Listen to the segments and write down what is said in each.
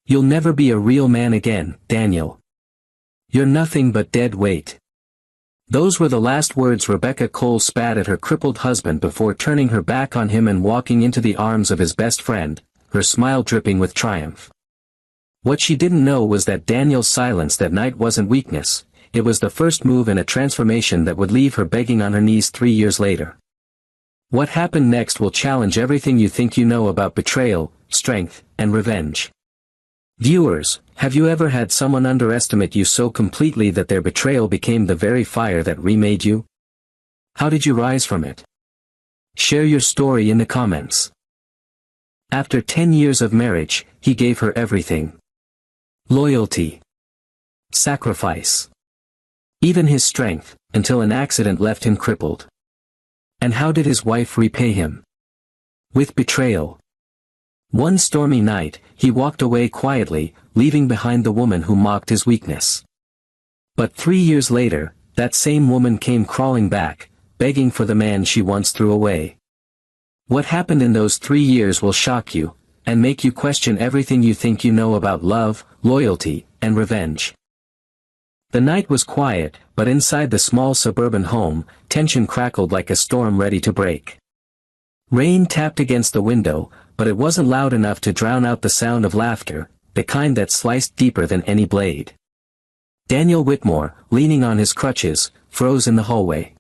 You'll never be a real man again, Daniel. You're nothing but dead weight. Those were the last words Rebecca Cole spat at her crippled husband before turning her back on him and walking into the arms of his best friend, her smile dripping with triumph. What she didn't know was that Daniel's silence that night wasn't weakness, it was the first move in a transformation that would leave her begging on her knees 3 years later. What happened next will challenge everything you think you know about betrayal, strength, and revenge. Viewers, have you ever had someone underestimate you so completely that their betrayal became the very fire that remade you? How did you rise from it? Share your story in the comments. After 10 years of marriage, he gave her everything. Loyalty. Sacrifice. Even his strength, until an accident left him crippled. And how did his wife repay him? With betrayal. One stormy night, he walked away quietly, leaving behind the woman who mocked his weakness. But 3 years later, that same woman came crawling back, begging for the man she once threw away. What happened in those 3 years will shock you, and make you question everything you think you know about love, loyalty, and revenge. The night was quiet, but inside the small suburban home, tension crackled like a storm ready to break. Rain tapped against the window, but it wasn't loud enough to drown out the sound of laughter, the kind that sliced deeper than any blade. Daniel Whitmore, leaning on his crutches, froze in the hallway.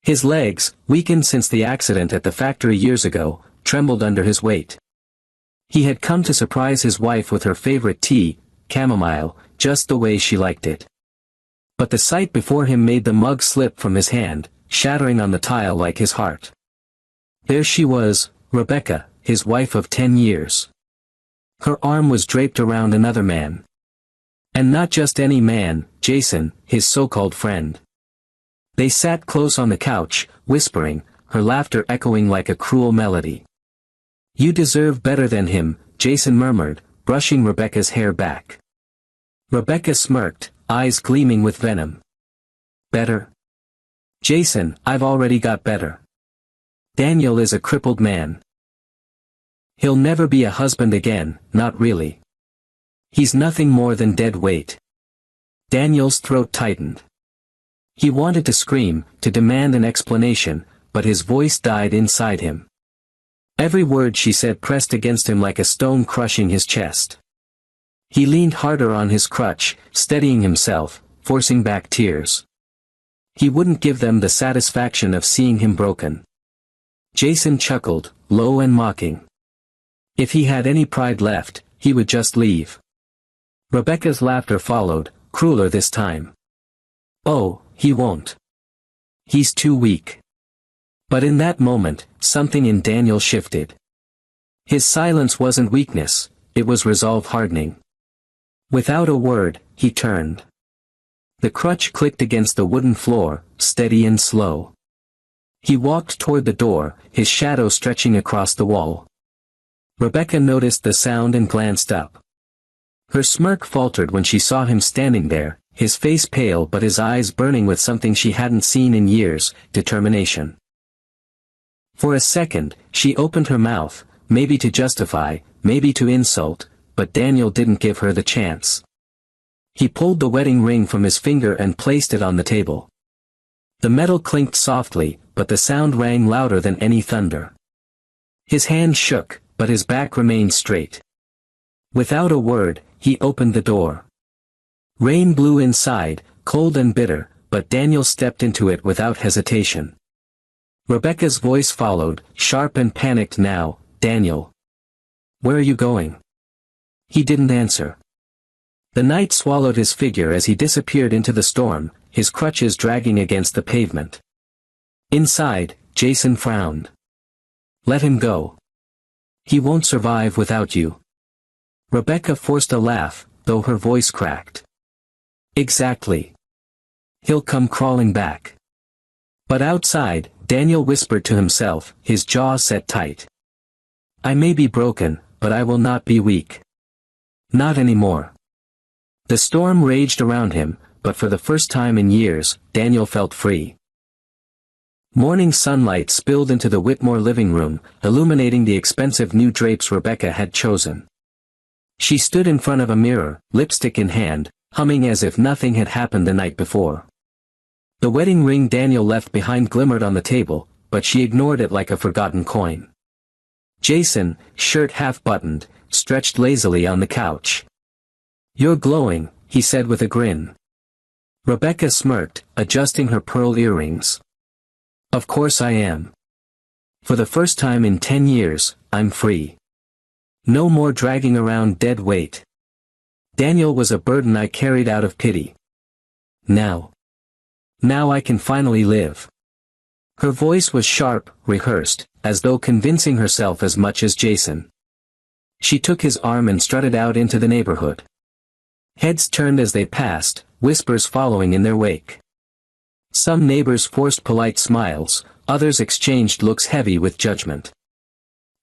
His legs, weakened since the accident at the factory years ago, trembled under his weight. He had come to surprise his wife with her favorite tea, chamomile, just the way she liked it. But the sight before him made the mug slip from his hand, shattering on the tile like his heart. There she was, Rebecca, his wife of 10 years. Her arm was draped around another man. And not just any man, Jason, his so-called friend. They sat close on the couch, whispering, her laughter echoing like a cruel melody. "You deserve better than him," Jason murmured, brushing Rebecca's hair back. Rebecca smirked, eyes gleaming with venom. "Better? Jason, I've already got better. Daniel is a crippled man. He'll never be a husband again, not really. He's nothing more than dead weight." Daniel's throat tightened. He wanted to scream, to demand an explanation, but his voice died inside him. Every word she said pressed against him like a stone crushing his chest. He leaned harder on his crutch, steadying himself, forcing back tears. He wouldn't give them the satisfaction of seeing him broken. Jason chuckled, low and mocking. If he had any pride left, he would just leave. Rebecca's laughter followed, crueler this time. "Oh, he won't. He's too weak." But in that moment, something in Daniel shifted. His silence wasn't weakness, it was resolve hardening. Without a word, he turned. The crutch clicked against the wooden floor, steady and slow. He walked toward the door, his shadow stretching across the wall. Rebecca noticed the sound and glanced up. Her smirk faltered when she saw him standing there, his face pale but his eyes burning with something she hadn't seen in years, determination. For a second, she opened her mouth, maybe to justify, maybe to insult, but Daniel didn't give her the chance. He pulled the wedding ring from his finger and placed it on the table. The metal clinked softly, but the sound rang louder than any thunder. His hand shook, but his back remained straight. Without a word, he opened the door. Rain blew inside, cold and bitter, but Daniel stepped into it without hesitation. Rebecca's voice followed, sharp and panicked now, "Daniel. Where are you going?" He didn't answer. The night swallowed his figure as he disappeared into the storm, his crutches dragging against the pavement. Inside, Jason frowned. "Let him go. He won't survive without you." Rebecca forced a laugh, though her voice cracked. "Exactly. He'll come crawling back." But outside, Daniel whispered to himself, his jaw set tight. "I may be broken, but I will not be weak. Not anymore." The storm raged around him, but for the first time in years, Daniel felt free. Morning sunlight spilled into the Whitmore living room, illuminating the expensive new drapes Rebecca had chosen. She stood in front of a mirror, lipstick in hand, humming as if nothing had happened the night before. The wedding ring Daniel left behind glimmered on the table, but she ignored it like a forgotten coin. Jason, shirt half-buttoned, stretched lazily on the couch. "You're glowing," he said with a grin. Rebecca smirked, adjusting her pearl earrings. "Of course I am. For the first time in 10 years, I'm free. No more dragging around dead weight. Daniel was a burden I carried out of pity. Now I can finally live." Her voice was sharp, rehearsed, as though convincing herself as much as Jason. She took his arm and strutted out into the neighborhood. Heads turned as they passed, whispers following in their wake. Some neighbors forced polite smiles, others exchanged looks heavy with judgment.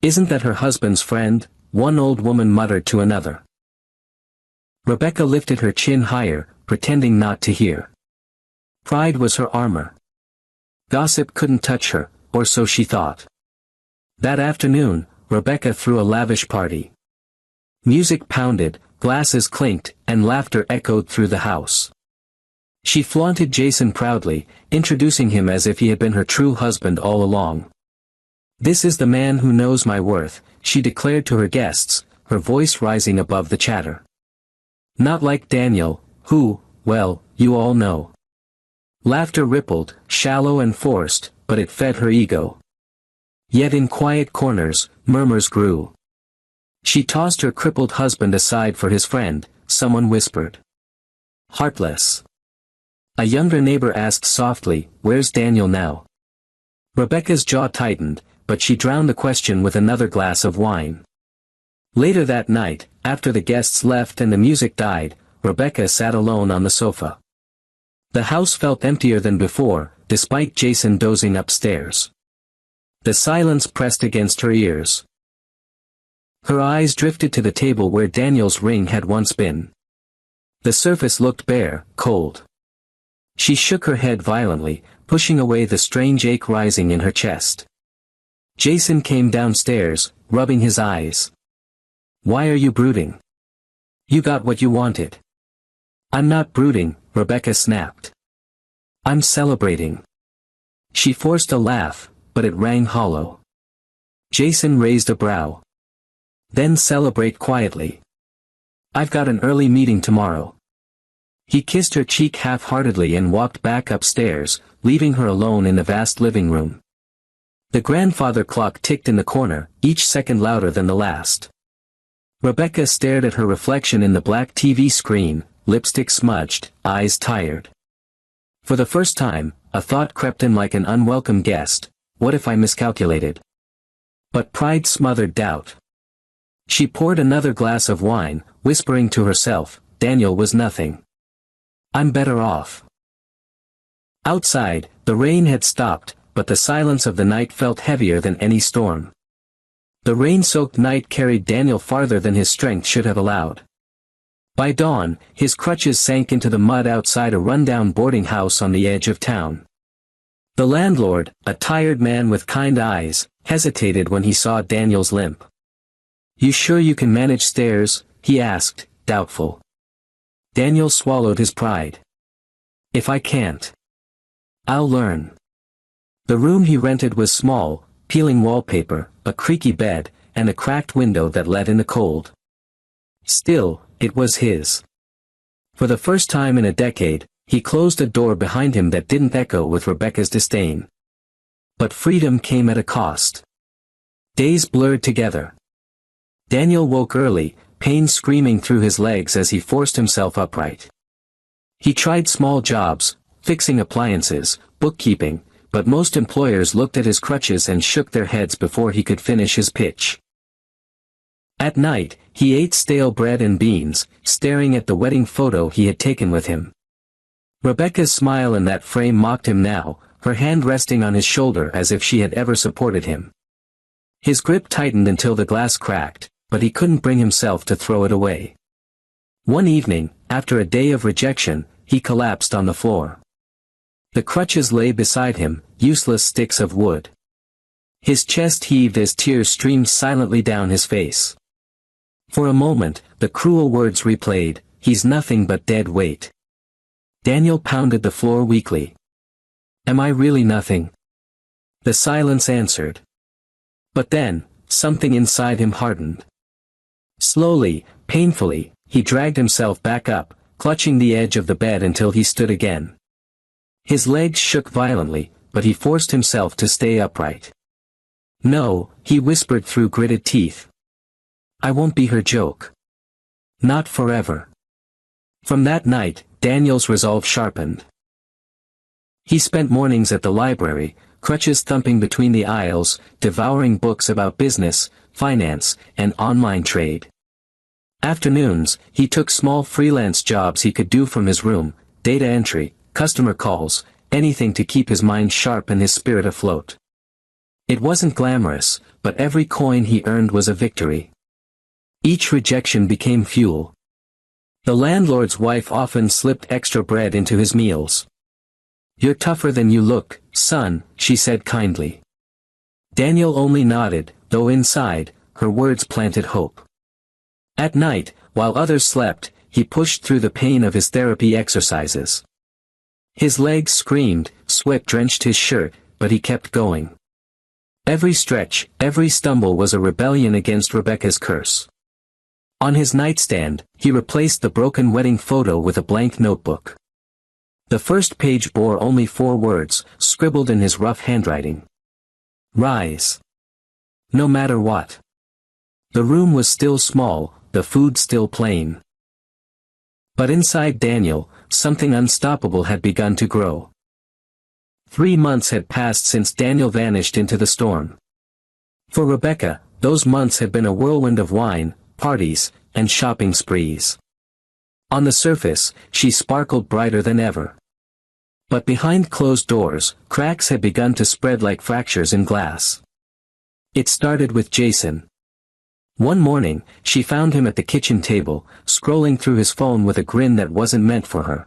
"Isn't that her husband's friend?" one old woman muttered to another. Rebecca lifted her chin higher, pretending not to hear. Pride was her armor. Gossip couldn't touch her, or so she thought. That afternoon, Rebecca threw a lavish party. Music pounded, glasses clinked, and laughter echoed through the house. She flaunted Jason proudly, introducing him as if he had been her true husband all along. "This is the man who knows my worth," she declared to her guests, her voice rising above the chatter. "Not like Daniel, who, well, you all know." Laughter rippled, shallow and forced, but it fed her ego. Yet in quiet corners, murmurs grew. She tossed her crippled husband aside for his friend, someone whispered. "Heartless." A younger neighbor asked softly, "Where's Daniel now?" Rebecca's jaw tightened, but she drowned the question with another glass of wine. Later that night, after the guests left and the music died, Rebecca sat alone on the sofa. The house felt emptier than before, despite Jason dozing upstairs. The silence pressed against her ears. Her eyes drifted to the table where Daniel's ring had once been. The surface looked bare, cold. She shook her head violently, pushing away the strange ache rising in her chest. Jason came downstairs, rubbing his eyes. "Why are you brooding? You got what you wanted." "I'm not brooding," Rebecca snapped. "I'm celebrating." She forced a laugh, but it rang hollow. Jason raised a brow. "Then celebrate quietly. I've got an early meeting tomorrow." He kissed her cheek half-heartedly and walked back upstairs, leaving her alone in the vast living room. The grandfather clock ticked in the corner, each second louder than the last. Rebecca stared at her reflection in the black TV screen, lipstick smudged, eyes tired. For the first time, a thought crept in like an unwelcome guest: what if I miscalculated? But pride smothered doubt. She poured another glass of wine, whispering to herself, "Daniel was nothing. I'm better off." Outside, the rain had stopped, but the silence of the night felt heavier than any storm. The rain-soaked night carried Daniel farther than his strength should have allowed. By dawn, his crutches sank into the mud outside a rundown boarding house on the edge of town. The landlord, a tired man with kind eyes, hesitated when he saw Daniel's limp. "You sure you can manage stairs?" he asked, doubtful. Daniel swallowed his pride. "If I can't, I'll learn." The room he rented was small, peeling wallpaper, a creaky bed, and a cracked window that let in the cold. Still, it was his. For the first time in a decade, he closed a door behind him that didn't echo with Rebecca's disdain. But freedom came at a cost. Days blurred together. Daniel woke early, pain screaming through his legs as he forced himself upright. He tried small jobs, fixing appliances, bookkeeping, but most employers looked at his crutches and shook their heads before he could finish his pitch. At night, he ate stale bread and beans, staring at the wedding photo he had taken with him. Rebecca's smile in that frame mocked him now, her hand resting on his shoulder as if she had ever supported him. His grip tightened until the glass cracked, but he couldn't bring himself to throw it away. One evening, after a day of rejection, he collapsed on the floor. The crutches lay beside him, useless sticks of wood. His chest heaved as tears streamed silently down his face. For a moment, the cruel words replayed, "He's nothing but dead weight." Daniel pounded the floor weakly. "Am I really nothing?" The silence answered. But then, something inside him hardened. Slowly, painfully, he dragged himself back up, clutching the edge of the bed until he stood again. His legs shook violently, but he forced himself to stay upright. "No," he whispered through gritted teeth. "I won't be her joke. Not forever." From that night, Daniel's resolve sharpened. He spent mornings at the library, crutches thumping between the aisles, devouring books about business, finance, and online trade. Afternoons, he took small freelance jobs he could do from his room, data entry, customer calls, anything to keep his mind sharp and his spirit afloat. It wasn't glamorous, but every coin he earned was a victory. Each rejection became fuel. The landlord's wife often slipped extra bread into his meals. "You're tougher than you look, son," she said kindly. Daniel only nodded, though inside, her words planted hope. At night, while others slept, he pushed through the pain of his therapy exercises. His legs screamed, sweat drenched his shirt, but he kept going. Every stretch, every stumble was a rebellion against Rebecca's curse. On his nightstand, he replaced the broken wedding photo with a blank notebook. The first page bore only 4 words, scribbled in his rough handwriting. "Rise. No matter what." The room was still small, the food still plain. But inside Daniel, something unstoppable had begun to grow. 3 months had passed since Daniel vanished into the storm. For Rebecca, those months had been a whirlwind of wine, parties, and shopping sprees. On the surface, she sparkled brighter than ever. But behind closed doors, cracks had begun to spread like fractures in glass. It started with Jason. One morning, she found him at the kitchen table, scrolling through his phone with a grin that wasn't meant for her.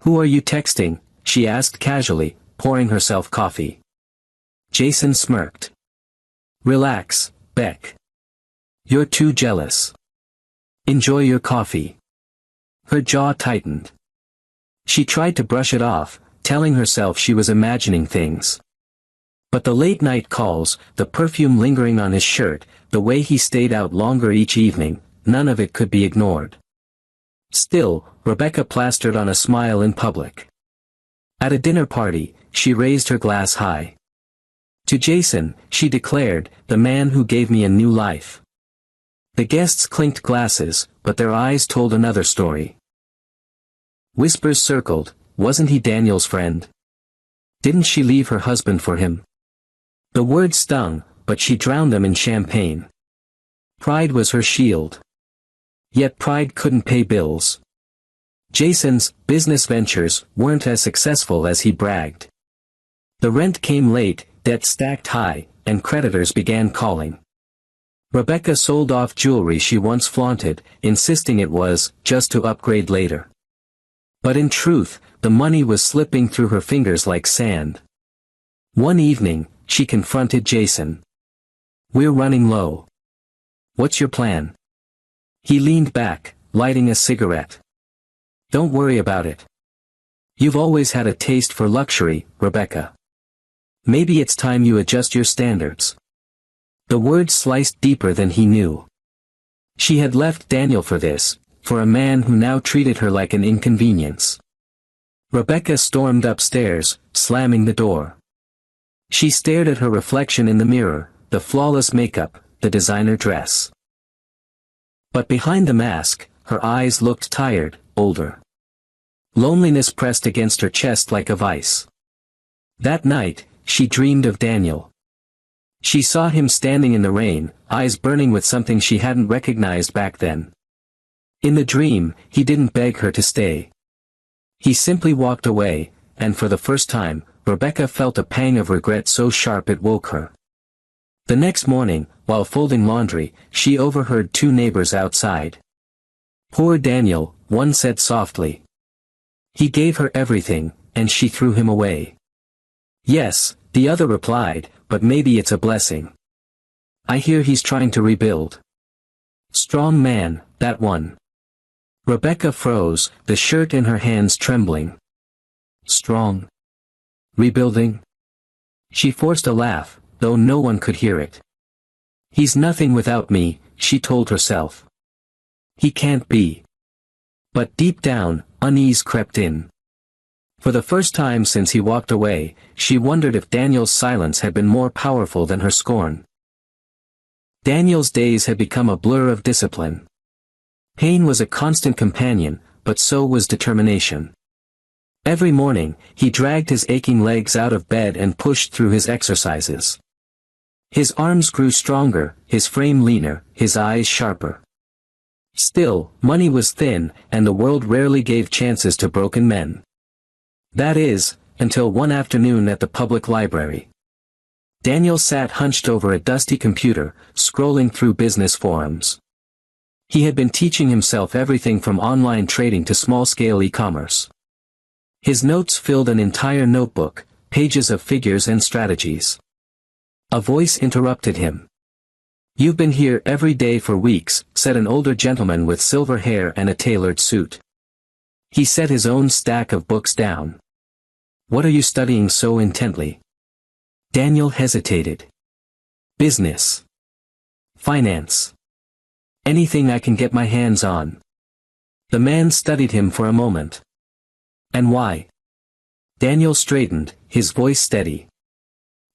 "Who are you texting?" she asked casually, pouring herself coffee. Jason smirked. "Relax, Beck. You're too jealous. Enjoy your coffee." Her jaw tightened. She tried to brush it off, telling herself she was imagining things. But the late-night calls, the perfume lingering on his shirt, the way he stayed out longer each evening, none of it could be ignored. Still, Rebecca plastered on a smile in public. At a dinner party, she raised her glass high. "To Jason," she declared, "the man who gave me a new life." The guests clinked glasses, but their eyes told another story. Whispers circled, wasn't he Daniel's friend? Didn't she leave her husband for him? The words stung, but she drowned them in champagne. Pride was her shield. Yet pride couldn't pay bills. Jason's business ventures weren't as successful as he bragged. The rent came late, debt stacked high, and creditors began calling. Rebecca sold off jewelry she once flaunted, insisting it was just to upgrade later. But in truth, the money was slipping through her fingers like sand. One evening, she confronted Jason. "We're running low. What's your plan?" He leaned back, lighting a cigarette. "Don't worry about it. You've always had a taste for luxury, Rebecca. Maybe it's time you adjust your standards." The words sliced deeper than he knew. She had left Daniel for this, for a man who now treated her like an inconvenience. Rebecca stormed upstairs, slamming the door. She stared at her reflection in the mirror, the flawless makeup, the designer dress. But behind the mask, her eyes looked tired, older. Loneliness pressed against her chest like a vice. That night, she dreamed of Daniel. She saw him standing in the rain, eyes burning with something she hadn't recognized back then. In the dream, he didn't beg her to stay. He simply walked away, and for the first time, Rebecca felt a pang of regret so sharp it woke her. The next morning, while folding laundry, she overheard 2 neighbors outside. "Poor Daniel," one said softly. "He gave her everything, and she threw him away." "Yes," the other replied, "but maybe it's a blessing. I hear he's trying to rebuild." Strong man, that one. Rebecca froze, the shirt in her hands trembling. Strong. Rebuilding? She forced a laugh, though no one could hear it. He's nothing without me, she told herself. He can't be. But deep down, unease crept in. For the first time since he walked away, she wondered if Daniel's silence had been more powerful than her scorn. Daniel's days had become a blur of discipline. Pain was a constant companion, but so was determination. Every morning, he dragged his aching legs out of bed and pushed through his exercises. His arms grew stronger, his frame leaner, his eyes sharper. Still, money was thin, and the world rarely gave chances to broken men. That is, until one afternoon at the public library. Daniel sat hunched over a dusty computer, scrolling through business forums. He had been teaching himself everything from online trading to small-scale e-commerce. His notes filled an entire notebook, pages of figures and strategies. A voice interrupted him. "You've been here every day for weeks," said an older gentleman with silver hair and a tailored suit. He set his own stack of books down. "What are you studying so intently?" Daniel hesitated. "Business. Finance. Anything I can get my hands on." The man studied him for a moment. "And why?" Daniel straightened, his voice steady.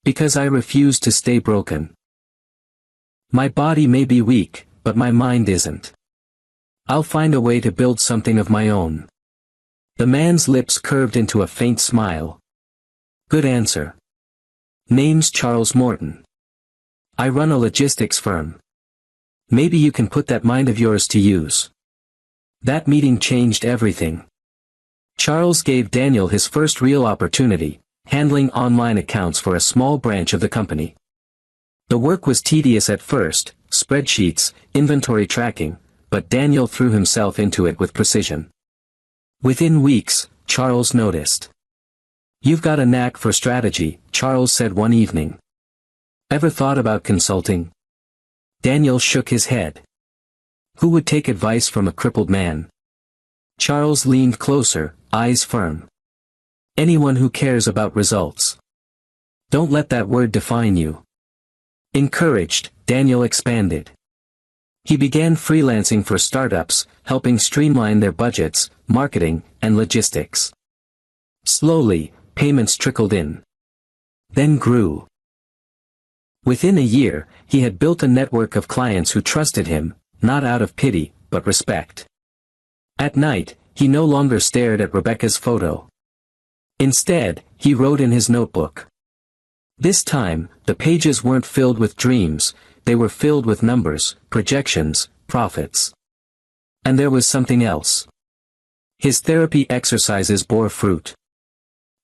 "Because I refuse to stay broken. My body may be weak, but my mind isn't. I'll find a way to build something of my own." The man's lips curved into a faint smile. "Good answer. Name's Charles Morton. I run a logistics firm. Maybe you can put that mind of yours to use." That meeting changed everything. Charles gave Daniel his first real opportunity, handling online accounts for a small branch of the company. The work was tedious at first, spreadsheets, inventory tracking, but Daniel threw himself into it with precision. Within weeks, Charles noticed. "You've got a knack for strategy," Charles said one evening. "Ever thought about consulting?" Daniel shook his head. Who would take advice from a crippled man? Charles leaned closer, eyes firm. "Anyone who cares about results. Don't let that word define you." Encouraged, Daniel expanded. He began freelancing for startups, helping streamline their budgets, marketing, and logistics. Slowly, payments trickled in. Then grew. Within a year, he had built a network of clients who trusted him, not out of pity, but respect. At night, he no longer stared at Rebecca's photo. Instead, he wrote in his notebook. This time, the pages weren't filled with dreams, they were filled with numbers, projections, profits. And there was something else. His therapy exercises bore fruit.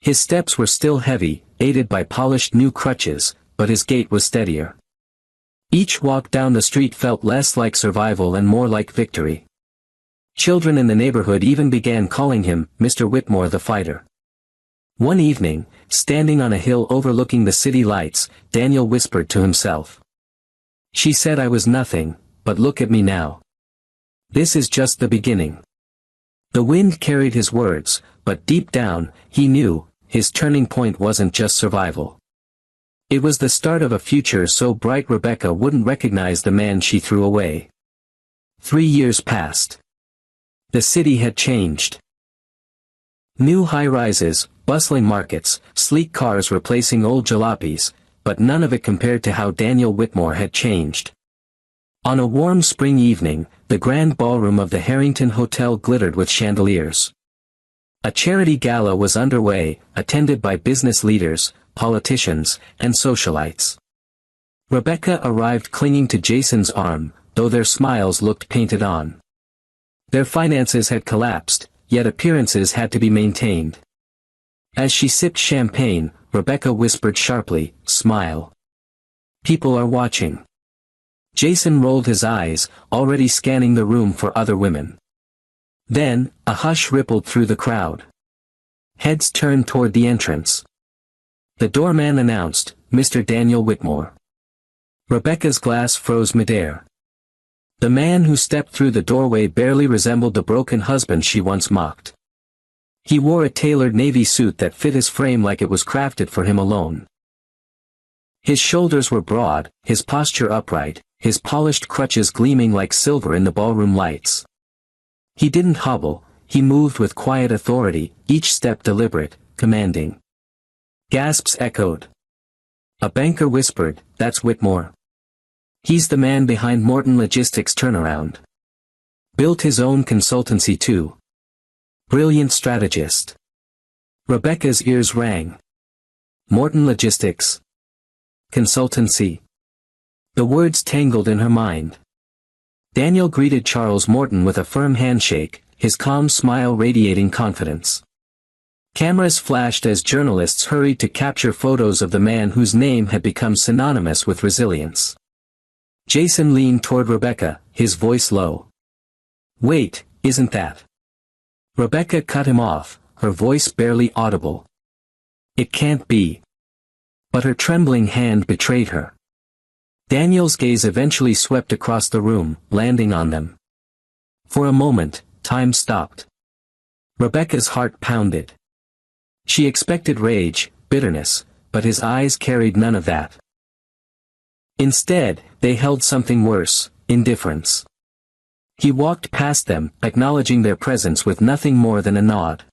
His steps were still heavy, aided by polished new crutches, but his gait was steadier. Each walk down the street felt less like survival and more like victory. Children in the neighborhood even began calling him Mr. Whitmore the Fighter. One evening, standing on a hill overlooking the city lights, Daniel whispered to himself. "She said I was nothing, but look at me now. This is just the beginning." The wind carried his words, but deep down, he knew, his turning point wasn't just survival. It was the start of a future so bright Rebecca wouldn't recognize the man she threw away. 3 years passed. The city had changed. New high-rises, bustling markets, sleek cars replacing old jalopies, but none of it compared to how Daniel Whitmore had changed. On a warm spring evening, the grand ballroom of the Harrington Hotel glittered with chandeliers. A charity gala was underway, attended by business leaders, politicians, and socialites. Rebecca arrived clinging to Jason's arm, though their smiles looked painted on. Their finances had collapsed, yet appearances had to be maintained. As she sipped champagne, Rebecca whispered sharply, "Smile. People are watching." Jason rolled his eyes, already scanning the room for other women. Then, a hush rippled through the crowd. Heads turned toward the entrance. The doorman announced, "Mr. Daniel Whitmore." Rebecca's glass froze midair. The man who stepped through the doorway barely resembled the broken husband she once mocked. He wore a tailored navy suit that fit his frame like it was crafted for him alone. His shoulders were broad, his posture upright, his polished crutches gleaming like silver in the ballroom lights. He didn't hobble, he moved with quiet authority, each step deliberate, commanding. Gasps echoed. A banker whispered, "That's Whitmore. He's the man behind Morton Logistics turnaround. Built his own consultancy too. Brilliant strategist." Rebecca's ears rang. Morton Logistics. Consultancy. The words tangled in her mind. Daniel greeted Charles Morton with a firm handshake, his calm smile radiating confidence. Cameras flashed as journalists hurried to capture photos of the man whose name had become synonymous with resilience. Jason leaned toward Rebecca, his voice low. "Wait, isn't that?" Rebecca cut him off, her voice barely audible. "It can't be." But her trembling hand betrayed her. Daniel's gaze eventually swept across the room, landing on them. For a moment, time stopped. Rebecca's heart pounded. She expected rage, bitterness, but his eyes carried none of that. Instead, they held something worse, indifference. He walked past them, acknowledging their presence with nothing more than a nod.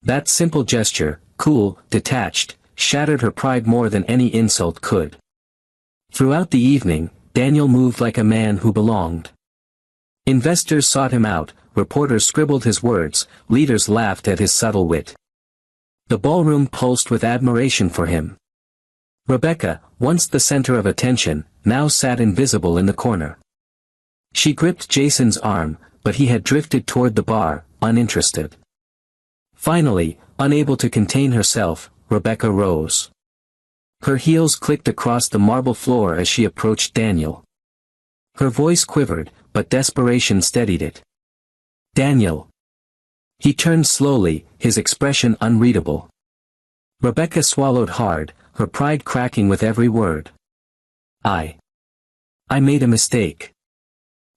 That simple gesture, cool, detached, shattered her pride more than any insult could. Throughout the evening, Daniel moved like a man who belonged. Investors sought him out, reporters scribbled his words, leaders laughed at his subtle wit. The ballroom pulsed with admiration for him. Rebecca, once the center of attention, now sat invisible in the corner. She gripped Jason's arm, but he had drifted toward the bar, uninterested. Finally, unable to contain herself, Rebecca rose. Her heels clicked across the marble floor as she approached Daniel. Her voice quivered, but desperation steadied it. "Daniel." He turned slowly, his expression unreadable. Rebecca swallowed hard, her pride cracking with every word. I made a mistake."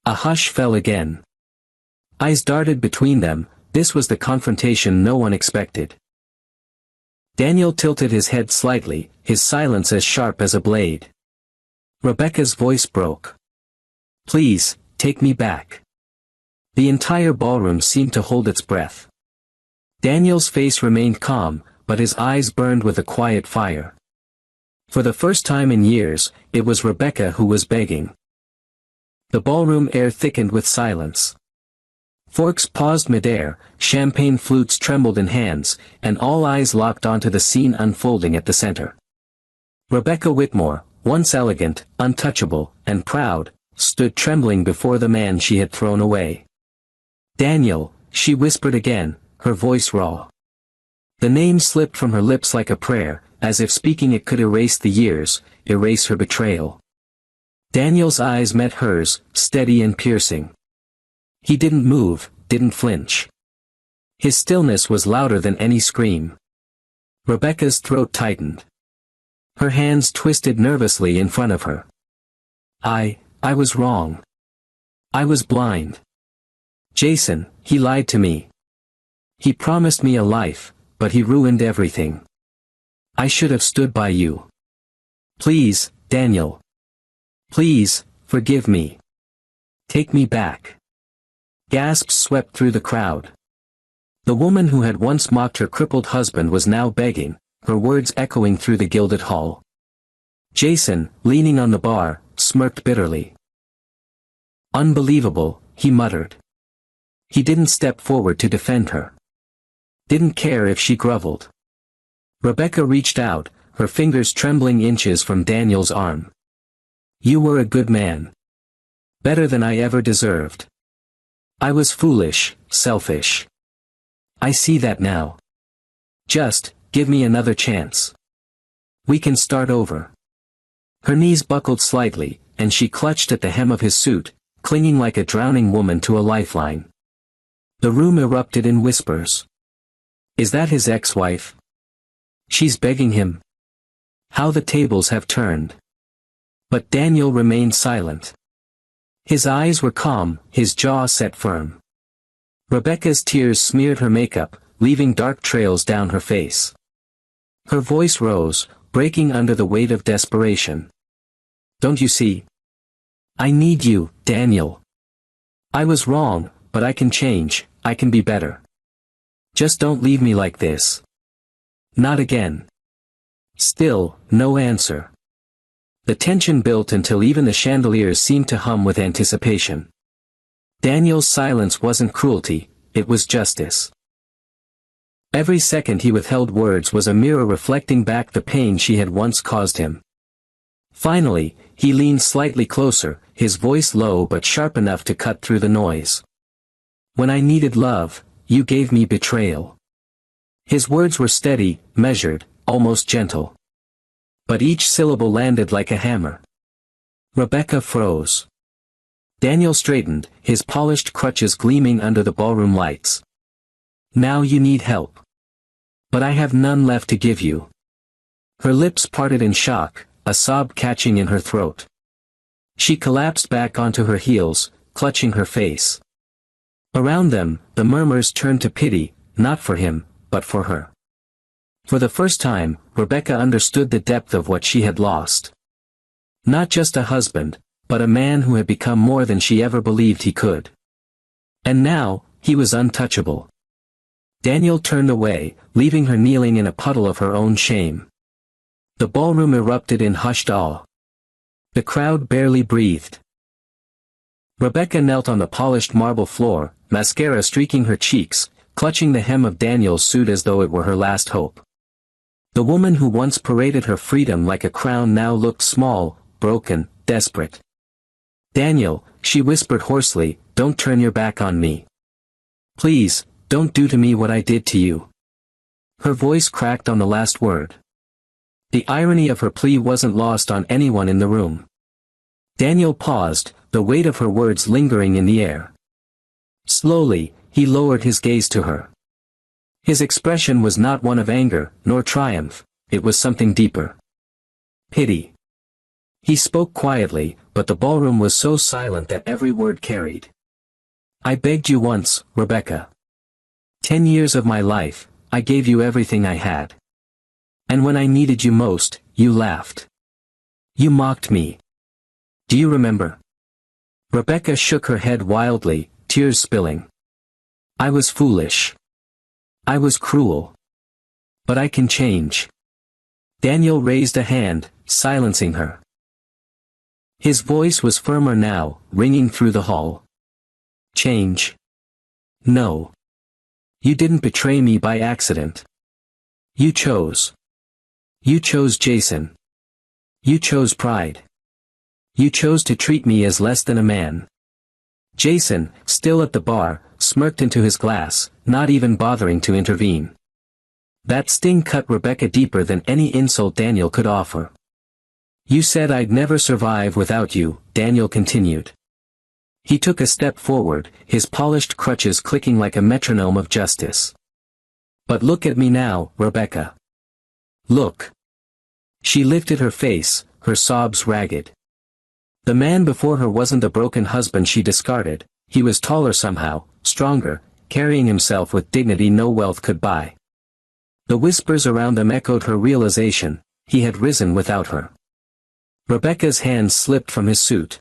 A hush fell again. Eyes darted between them, this was the confrontation no one expected. Daniel tilted his head slightly, his silence as sharp as a blade. Rebecca's voice broke. "Please, take me back." The entire ballroom seemed to hold its breath. Daniel's face remained calm, but his eyes burned with a quiet fire. For the first time in years, it was Rebecca who was begging. The ballroom air thickened with silence. Forks paused midair, champagne flutes trembled in hands, and all eyes locked onto the scene unfolding at the center. Rebecca Whitmore, once elegant, untouchable, and proud, stood trembling before the man she had thrown away. "Daniel," she whispered again, her voice raw. The name slipped from her lips like a prayer, as if speaking it could erase the years, erase her betrayal. Daniel's eyes met hers, steady and piercing. He didn't move, didn't flinch. His stillness was louder than any scream. Rebecca's throat tightened. Her hands twisted nervously in front of her. I was wrong. I was blind. Jason, he lied to me. He promised me a life, but he ruined everything. I should have stood by you. Please, Daniel. Please, forgive me. Take me back." Gasps swept through the crowd. The woman who had once mocked her crippled husband was now begging, her words echoing through the gilded hall. Jason, leaning on the bar, smirked bitterly. "Unbelievable," he muttered. He didn't step forward to defend her. Didn't care if she grovelled. Rebecca reached out, her fingers trembling inches from Daniel's arm. "You were a good man. Better than I ever deserved. I was foolish, selfish. I see that now. Just, give me another chance. We can start over." Her knees buckled slightly, and she clutched at the hem of his suit, clinging like a drowning woman to a lifeline. The room erupted in whispers. Is that his ex-wife? She's begging him. How the tables have turned. But Daniel remained silent. His eyes were calm, his jaw set firm. Rebecca's tears smeared her makeup, leaving dark trails down her face. Her voice rose, breaking under the weight of desperation. "Don't you see? I need you, Daniel. I was wrong, but I can change, I can be better. Just don't leave me like this. Not again." Still, no answer. The tension built until even the chandeliers seemed to hum with anticipation. Daniel's silence wasn't cruelty, it was justice. Every second he withheld words was a mirror reflecting back the pain she had once caused him. Finally, he leaned slightly closer, his voice low but sharp enough to cut through the noise. "When I needed love, you gave me betrayal." His words were steady, measured, almost gentle. But each syllable landed like a hammer. Rebecca froze. Daniel straightened, his polished crutches gleaming under the ballroom lights. "Now you need help. But I have none left to give you." Her lips parted in shock, a sob catching in her throat. She collapsed back onto her heels, clutching her face. Around them, the murmurs turned to pity, not for him, but for her. For the first time, Rebecca understood the depth of what she had lost. Not just a husband, but a man who had become more than she ever believed he could. And now, he was untouchable. Daniel turned away, leaving her kneeling in a puddle of her own shame. The ballroom erupted in hushed awe. The crowd barely breathed. Rebecca knelt on the polished marble floor, mascara streaking her cheeks, clutching the hem of Daniel's suit as though it were her last hope. The woman who once paraded her freedom like a crown now looked small, broken, desperate. "Daniel," she whispered hoarsely, "don't turn your back on me. Please, don't do to me what I did to you." Her voice cracked on the last word. The irony of her plea wasn't lost on anyone in the room. Daniel paused, the weight of her words lingering in the air. Slowly, he lowered his gaze to her. His expression was not one of anger, nor triumph, it was something deeper. Pity. He spoke quietly, but the ballroom was so silent that every word carried. "I begged you once, Rebecca. 10 years of my life, I gave you everything I had. And when I needed you most, you laughed. You mocked me. Do you remember?" Rebecca shook her head wildly, tears spilling. "I was foolish. I was cruel. But I can change." Daniel raised a hand, silencing her. His voice was firmer now, ringing through the hall. "Change? No. You didn't betray me by accident. You chose. You chose Jason. You chose pride. You chose to treat me as less than a man." Jason, still at the bar, smirked into his glass, not even bothering to intervene. That sting cut Rebecca deeper than any insult Daniel could offer. "You said I'd never survive without you," Daniel continued. He took a step forward, his polished crutches clicking like a metronome of justice. "But look at me now, Rebecca. Look." She lifted her face, her sobs ragged. The man before her wasn't the broken husband she discarded, he was taller somehow, stronger, carrying himself with dignity no wealth could buy. The whispers around them echoed her realization, he had risen without her. Rebecca's hands slipped from his suit.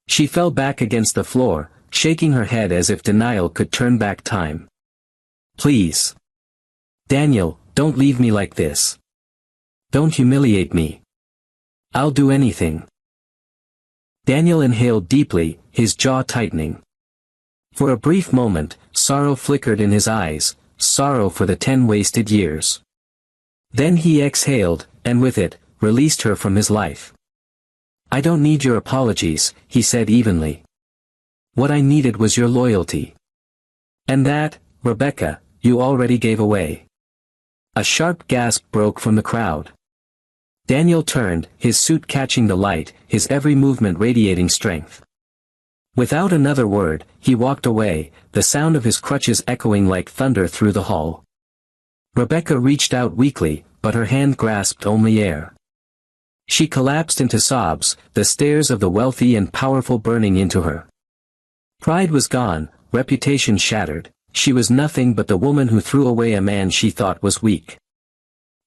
She fell back against the floor, shaking her head as if denial could turn back time. "Please. Daniel, don't leave me like this. Don't humiliate me. I'll do anything." Daniel inhaled deeply, his jaw tightening. For a brief moment, sorrow flickered in his eyes, sorrow for the 10 wasted years. Then he exhaled, and with it, released her from his life. "I don't need your apologies," he said evenly. "What I needed was your loyalty. And that, Rebecca, you already gave away." A sharp gasp broke from the crowd. Daniel turned, his suit catching the light, his every movement radiating strength. Without another word, he walked away, the sound of his crutches echoing like thunder through the hall. Rebecca reached out weakly, but her hand grasped only air. She collapsed into sobs, the stares of the wealthy and powerful burning into her. Pride was gone, reputation shattered, she was nothing but the woman who threw away a man she thought was weak.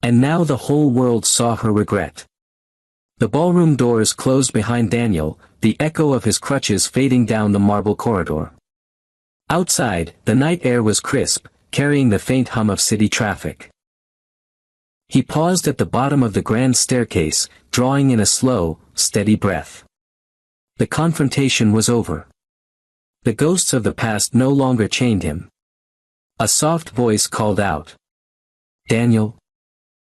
And now the whole world saw her regret. The ballroom doors closed behind Daniel, the echo of his crutches fading down the marble corridor. Outside, the night air was crisp, carrying the faint hum of city traffic. He paused at the bottom of the grand staircase, drawing in a slow, steady breath. The confrontation was over. The ghosts of the past no longer chained him. A soft voice called out. "Daniel?"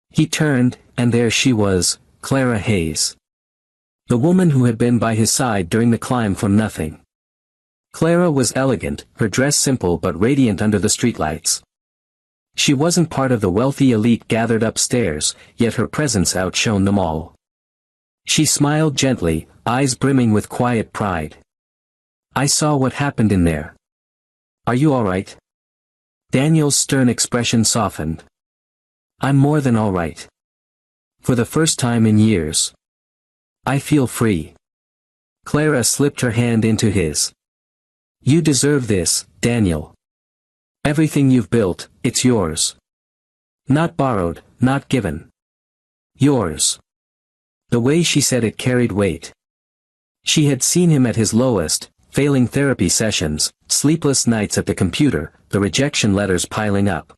He turned, and there she was, Clara Hayes. The woman who had been by his side during the climb from nothing. Clara was elegant, her dress simple but radiant under the streetlights. She wasn't part of the wealthy elite gathered upstairs, yet her presence outshone them all. She smiled gently, eyes brimming with quiet pride. "I saw what happened in there. Are you all right?" Daniel's stern expression softened. "I'm more than all right. For the first time in years. I feel free." Clara slipped her hand into his. "You deserve this, Daniel. Everything you've built, it's yours. Not borrowed, not given. Yours." The way she said it carried weight. She had seen him at his lowest, failing therapy sessions, sleepless nights at the computer, the rejection letters piling up.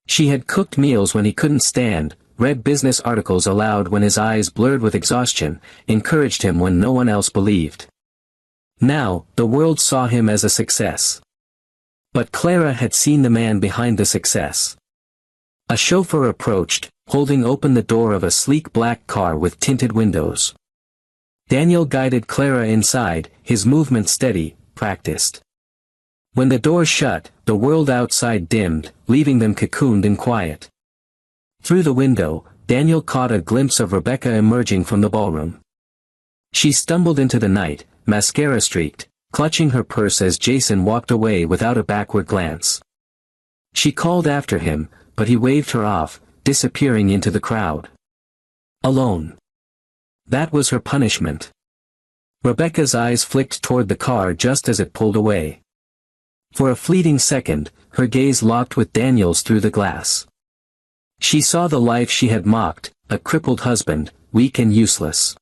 She had cooked meals when he couldn't stand, read business articles aloud when his eyes blurred with exhaustion, encouraged him when no one else believed. Now, the world saw him as a success. But Clara had seen the man behind the success. A chauffeur approached, holding open the door of a sleek black car with tinted windows. Daniel guided Clara inside, his movement steady, practiced. When the door shut, the world outside dimmed, leaving them cocooned in quiet. Through the window, Daniel caught a glimpse of Rebecca emerging from the ballroom. She stumbled into the night, mascara streaked, clutching her purse as Jason walked away without a backward glance. She called after him, but he waved her off, disappearing into the crowd. Alone. That was her punishment. Rebecca's eyes flicked toward the car just as it pulled away. For a fleeting second, her gaze locked with Daniel's through the glass. She saw the life she had mocked, a crippled husband, weak and useless.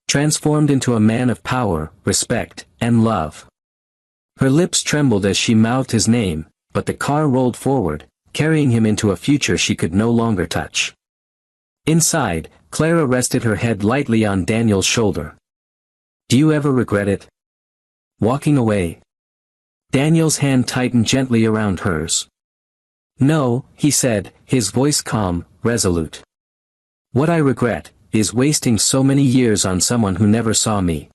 Transformed into a man of power, respect, and love. Her lips trembled as she mouthed his name, but the car rolled forward, carrying him into a future she could no longer touch. Inside, Clara rested her head lightly on Daniel's shoulder. "Do you ever regret it? Walking away?" Daniel's hand tightened gently around hers. "No," he said, his voice calm, resolute. "What I regret is wasting so many years on someone who never saw me.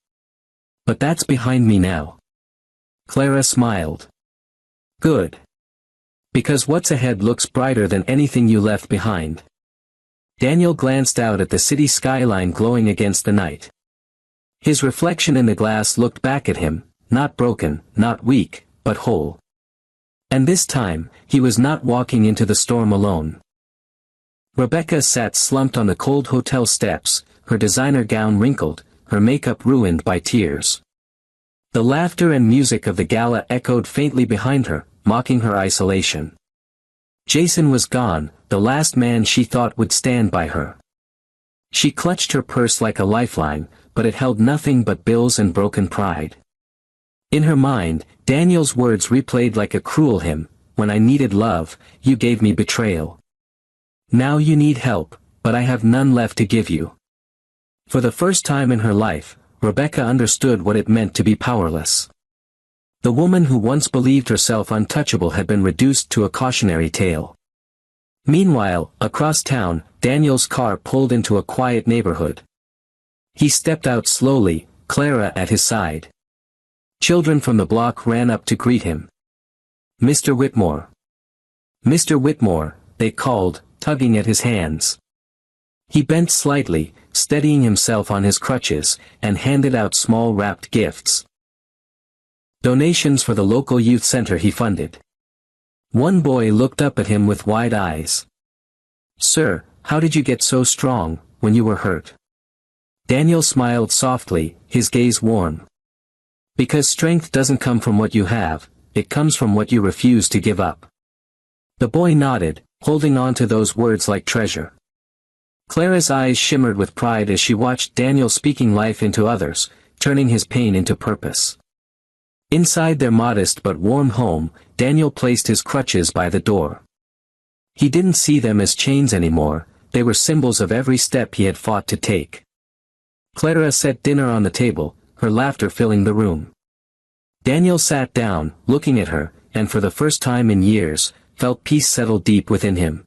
But that's behind me now." Clara smiled. "Good. Because what's ahead looks brighter than anything you left behind." Daniel glanced out at the city skyline glowing against the night. His reflection in the glass looked back at him, not broken, not weak, but whole. And this time, he was not walking into the storm alone. Rebecca sat slumped on the cold hotel steps, her designer gown wrinkled, her makeup ruined by tears. The laughter and music of the gala echoed faintly behind her, mocking her isolation. Jason was gone, the last man she thought would stand by her. She clutched her purse like a lifeline, but it held nothing but bills and broken pride. In her mind, Daniel's words replayed like a cruel hymn, "When I needed love, you gave me betrayal. Now you need help, but I have none left to give you." For the first time in her life, Rebecca understood what it meant to be powerless. The woman who once believed herself untouchable had been reduced to a cautionary tale. Meanwhile, across town, Daniel's car pulled into a quiet neighborhood. He stepped out slowly, Clara at his side. Children from the block ran up to greet him. "Mr. Whitmore." "Mr. Whitmore," they called, tugging at his hands. He bent slightly, steadying himself on his crutches, and handed out small wrapped gifts. Donations for the local youth center he funded. One boy looked up at him with wide eyes. "Sir, how did you get so strong?" when you were hurt. Daniel smiled softly, his gaze warm. Because strength doesn't come from what you have, it comes from what you refuse to give up. The boy nodded, holding on to those words like treasure. Clara's eyes shimmered with pride as she watched Daniel speaking life into others, turning his pain into purpose. Inside their modest but warm home, Daniel placed his crutches by the door. He didn't see them as chains anymore, they were symbols of every step he had fought to take. Clara set dinner on the table, her laughter filling the room. Daniel sat down, looking at her, and for the first time in years, felt peace settle deep within him.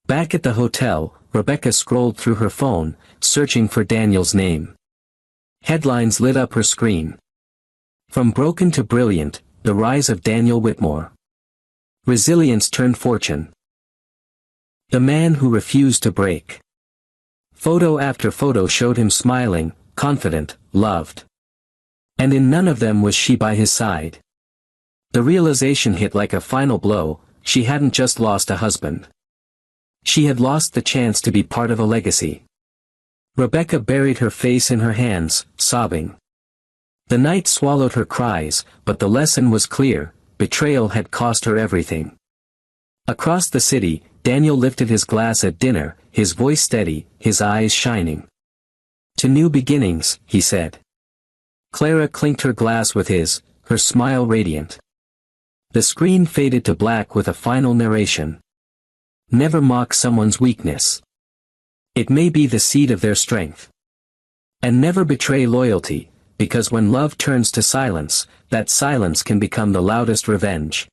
Back at the hotel, Rebecca scrolled through her phone, searching for Daniel's name. Headlines lit up her screen. From broken to brilliant, the rise of Daniel Whitmore. Resilience turned fortune. The man who refused to break. Photo after photo showed him smiling, confident, loved. And in none of them was she by his side. The realization hit like a final blow, she hadn't just lost a husband. She had lost the chance to be part of a legacy. Rebecca buried her face in her hands, sobbing. The night swallowed her cries, but the lesson was clear, betrayal had cost her everything. Across the city, Daniel lifted his glass at dinner, his voice steady, his eyes shining. To new beginnings, he said. Clara clinked her glass with his, her smile radiant. The screen faded to black with a final narration. Never mock someone's weakness. It may be the seed of their strength. And never betray loyalty, because when love turns to silence, that silence can become the loudest revenge.